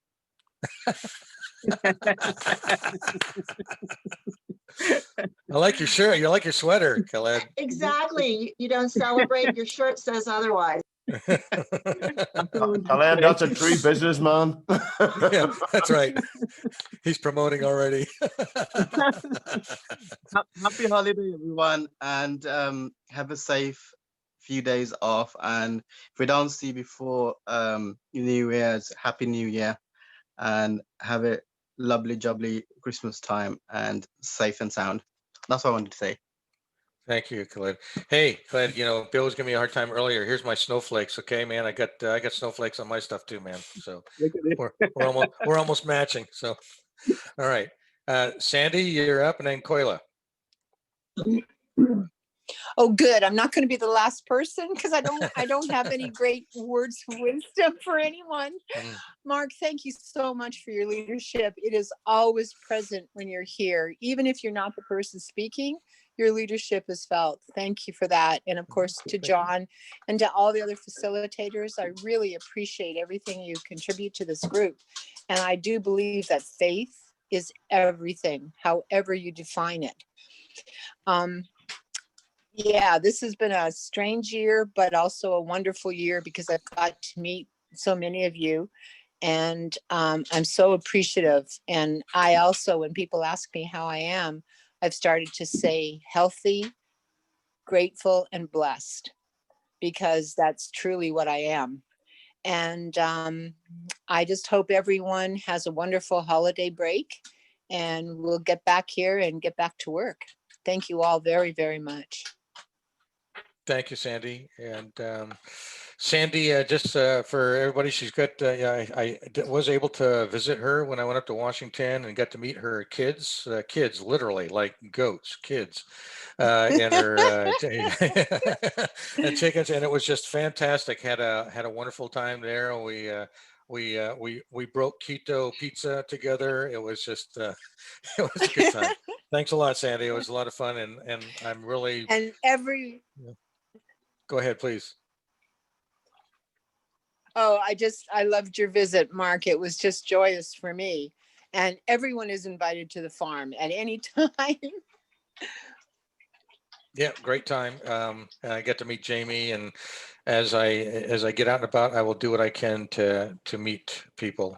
I like your shirt. You like your sweater, Khaled. Exactly. You don't celebrate. Your shirt says otherwise. Khaled, that's a true businessman. Yeah, that's right. He's promoting already. Happy holiday, everyone, and have a safe few days off. And if we don't see before New Year's, Happy New Year, and have a lovely, jubbly Christmas time and safe and sound. That's what I wanted to say. Thank you, Khaled. Hey, Khaled, Bill was giving me a hard time earlier. Here's my snowflakes. Okay, man, I got snowflakes on my stuff too, man. So we're almost matching. So, all right, Sandy, you're up, and then Koila. Oh, good. I'm not going to be the last person because I don't have any great words of wisdom for anyone. Mark, thank you so much for your leadership. It is always present when you're here, even if you're not the person speaking. Your leadership is felt. Thank you for that. And of course, to John and to all the other facilitators, I really appreciate everything you contribute to this group. And I do believe that faith is everything, however you define it. Yeah, this has been a strange year, but also a wonderful year because I've got to meet so many of you. And I'm so appreciative. And I also, when people ask me how I am, I've started to say healthy, grateful, and blessed, because that's truly what I am. And I just hope everyone has a wonderful holiday break, and we'll get back here and get back to work. Thank you all very, very much. Thank you, Sandy. And Sandy, just for everybody, she's got, was able to visit her when I went up to Washington and got to meet her kids, kids, literally like goats, kids, and her and chickens. And it was just fantastic. Had a wonderful time there. We broke keto pizza together. It was just, it was a good time. Thanks a lot, Sandy. It was a lot of fun. And I'm really, And go ahead, please. Oh, I loved your visit, Mark. It was just joyous for me. And everyone is invited to the farm at any time. Yeah, great time. I get to meet Jamie, and as I get out and about, I will do what I can to meet people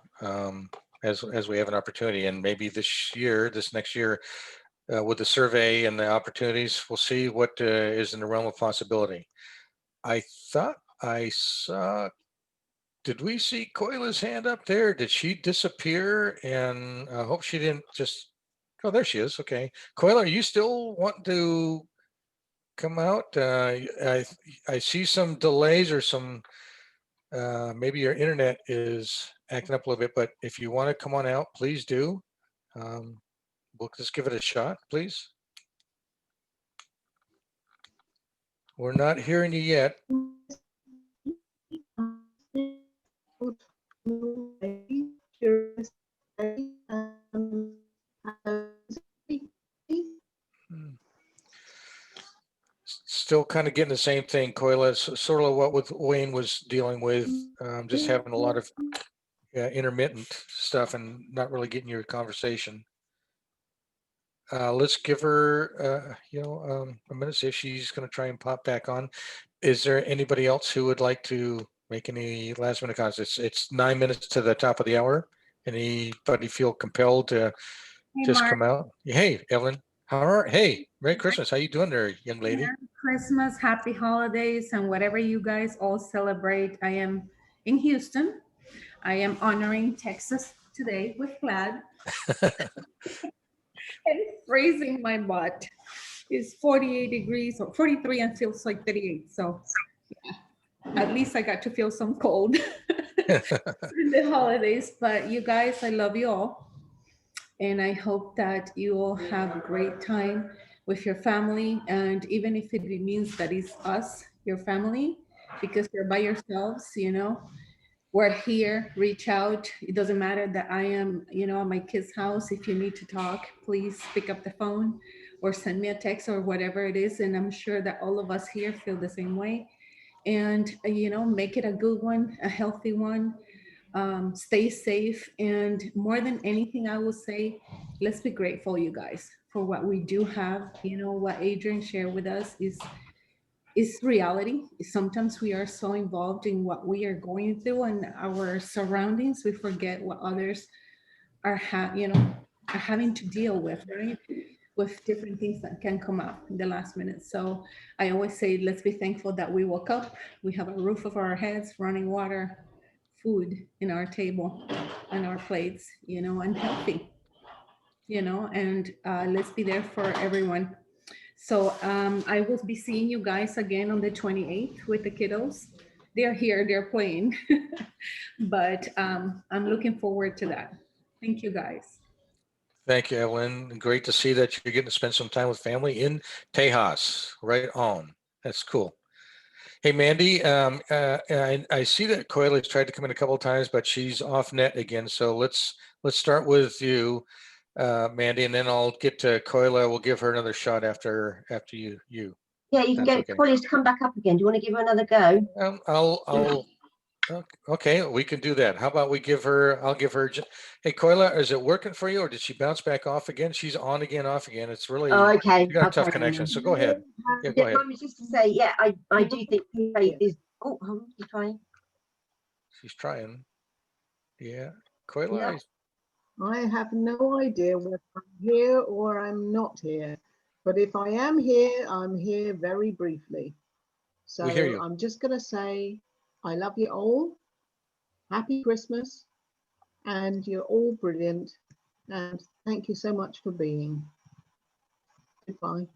as we have an opportunity. And maybe this next year, with the survey and the opportunities, we'll see what is in the realm of possibility. I thought I saw. Did we see Koila's hand up there? Did she disappear? And I hope she didn't just. Oh, there she is. Okay, Koila, are you still wanting to come out? I see some delays or some, maybe your internet is acting up a little bit, but if you want to come on out, please do. We'll just give it a shot, please. We're not hearing you yet. Still kind of getting the same thing, Koila. Sort of what with Wayne was dealing with, just having a lot of intermittent stuff and not really getting your conversation. Let's give her, a minute, see if she's going to try and pop back on. Is there anybody else who would like to make any last minute comments? It's 9 minutes to the top of the hour. Anybody feel compelled to just come out? Hey, Evelyn. Hey, Merry Christmas. How you doing there, young lady? Merry Christmas, happy holidays, and whatever you guys all celebrate. I am in Houston. I am honoring Texas today with flag. And freezing my butt. It's 48 degrees or 43 and feels like 38. So yeah, at least I got to feel some cold in the holidays. But you guys, I love you all. And I hope that you all have a great time with your family. And even if it means that it's us, your family, because you're by yourselves, we're here, reach out. It doesn't matter that I am, at my kid's house. If you need to talk, please pick up the phone or send me a text or whatever it is. And I'm sure that all of us here feel the same way. And, make it a good one, a healthy one. Stay safe, and more than anything, I will say, let's be grateful, you guys, for what we do have. What Adrian shared with us is reality. Sometimes we are so involved in what we are going through and our surroundings, we forget what others are having to deal with, right? With different things that can come up in the last minute. So I always say, let's be thankful that we woke up, we have a roof over our heads, running water, food in our table and our plates, and healthy, and let's be there for everyone. So I will be seeing you guys again on the 28th with the kiddos. They're here, they're playing, but I'm looking forward to that. Thank you, guys. Thank you, Evelyn. Great to see that you're getting to spend some time with family in Tejas. Right on. That's cool. Hey, Mandy, I see that Koila's tried to come in a couple of times, but she's off net again. So let's start with you, Mandy, and then I'll get to Koila. We'll give her another shot after you. Yeah, you can get Koila's to come back up again. Do you want to give her another go? Okay, we can do that. How about I'll give her, hey, Koila, is it working for you or did she bounce back off again? She's on again, off again. It's really, okay. You got a tough connection. So go ahead. Yeah, go ahead. I was just to say, yeah, I do think faith is, hold on, she's trying. She's trying. Yeah, Koila. Yeah. I have no idea whether I'm here or I'm not here. But if I am here, I'm here very briefly. So We hear you. I'm just going to say, I love you all. Happy Christmas. And you're all brilliant. And thank you so much for being. Goodbye.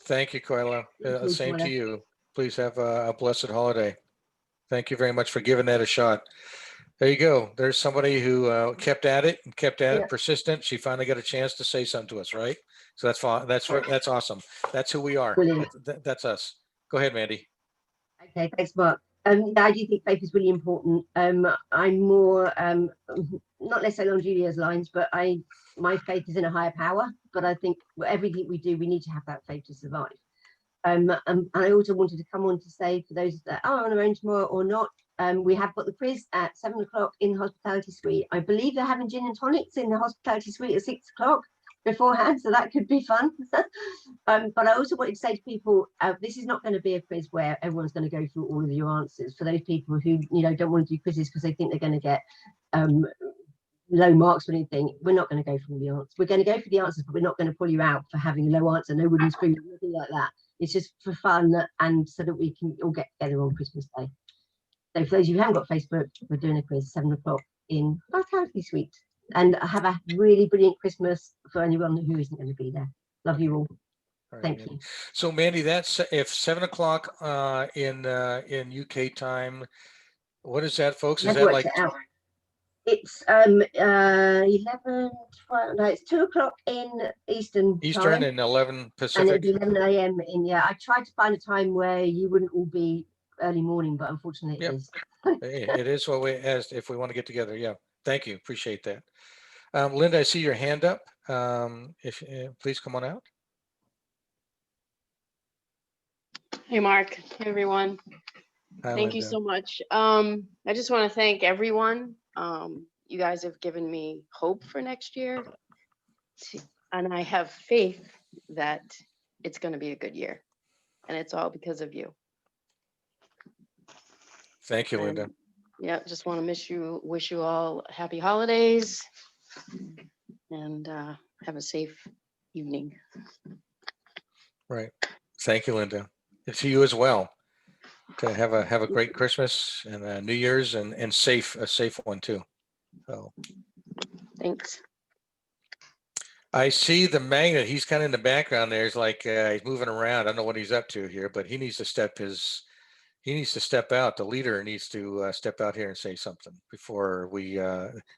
Thank you, Koila. Thank you, Same to Koila. you. Please have a blessed holiday. Thank you very much for giving that a shot. There you go. There's somebody who kept at it and kept at Yeah. it, persistent. She finally got a chance to say something to us, right? So that's fine. That's awesome. That's who we are. Brilliant. That's us. Go ahead, Mandy. Okay, thanks, Mark. Yeah, I do think faith is really important. I'm more not necessarily on Julia's lines, but my faith is in a higher power. But I think everything we do, we need to have that faith to survive. And I also wanted to come on to say, for those that are on their own tomorrow or not, we have got the quiz at 7 o'clock in the hospitality suite. I believe they're having gin and tonics in the hospitality suite at 6 o'clock beforehand, so that could be fun. But I also wanted to say to people, this is not going to be a quiz where everyone's going to go through all of your answers. For those people who don't want to do quizzes because they think they're going to get low marks or anything, we're not going to go for all the answers. We're going to go for the answers, but we're not going to pull you out for having a low answer, no wooden spoon, nothing like that. It's just for fun and so that we can all get together on Christmas Day. So for those of you who haven't got Facebook, we're doing a quiz 7 o'clock in hospitality suite. And have a really brilliant Christmas for anyone who isn't going to be there. Love you all. Right, Thank Mandy. you. So Mandy, that's if 7 o'clock in UK time. What is that, folks? Is Never that worked like it out. It's 11, 12, no, it's 2 o'clock in Eastern time, and 11 and Pacific? it'd be 11 a.m. in, yeah. I tried to find a time where you wouldn't all be early morning, but unfortunately it is. It is what we asked if we want to get together. Yeah. Thank you. Appreciate that. Linda, I see your hand up. If please come on out. Hey, Mark. Hey, everyone. Hi, Thank you Linda. so much. I just want to thank everyone. You guys have given me hope for next year. And I have faith that it's going to be a good year. And it's all because of you. Thank you, Linda. Yeah, just want to wish you all happy holidays and have a safe evening. Right. Thank you, Linda. And to you as well. To have a great Christmas and New Year's and a safe one too. So thanks. I see the magnet. He's kind of in the background there. He's like he's moving around. I don't know what he's up to here, but he needs to step out. The leader needs to step out here and say something before we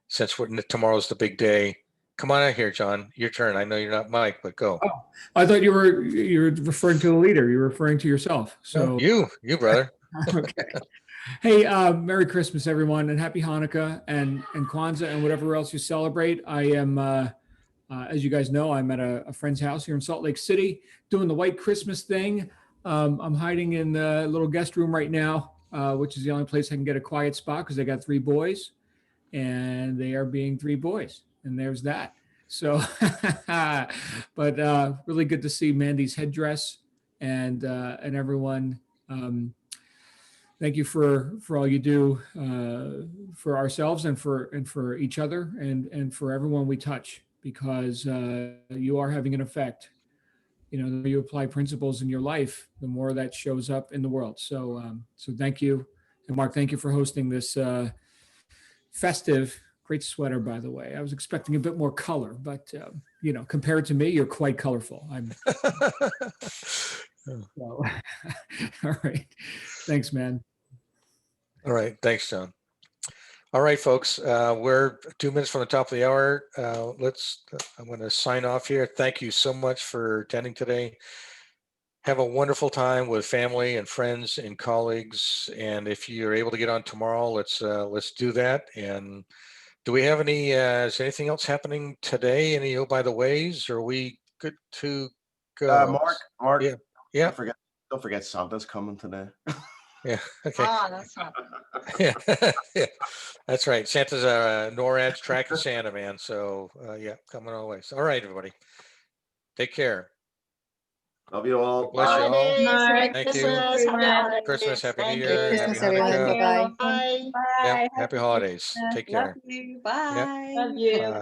since tomorrow's the big day. Come on out here, John. Your turn. I know you're not Mike, but go. Oh, I thought you were referring to the leader. You're referring to yourself. So no, you brother. Okay. Hey, Merry Christmas, everyone, and Happy Hanukkah and Kwanzaa and whatever else you celebrate. I am, as you guys know, I'm at a friend's house here in Salt Lake City doing the white Christmas thing. I'm hiding in the little guest room right now, which is the only place I can get a quiet spot because I got 3 boys, and they are being 3 boys, and there's that. So, but really good to see Mandy's headdress and everyone. Thank you for all you do for ourselves and for each other and for everyone we touch, because you are having an effect. The more you apply principles in your life, the more that shows up in the world. So so thank you. And Mark, thank you for hosting this festive. Great sweater, by the way. I was expecting a bit more color, but compared to me, you're quite colorful. So, all right. Thanks, man. All right. Thanks, John. All right, folks. We're 2 minutes from the top of the hour. I'm going to sign off here. Thank you so much for attending today. Have a wonderful time with family and friends and colleagues. And if you're able to get on tomorrow, let's do that. And do we have is anything else happening today? Any by the ways? Or are we good to go? Mark. Yeah. Don't forget Santa's coming today. Yeah. Okay. That's not. Yeah. Yeah. That's right. Santa's NORAD's tracking Santa, man. So yeah, coming always. All right, everybody. Take care. Love you all. Bless you all. Merry Thank Christmas, you. happy holidays. Christmas, Happy New Thank Year, you. Happy Christmas, everyone. Hanukkah. Bye-bye. Bye. Yep. Happy holidays. Take care. Love you. Bye. Yep. Love you. Bye.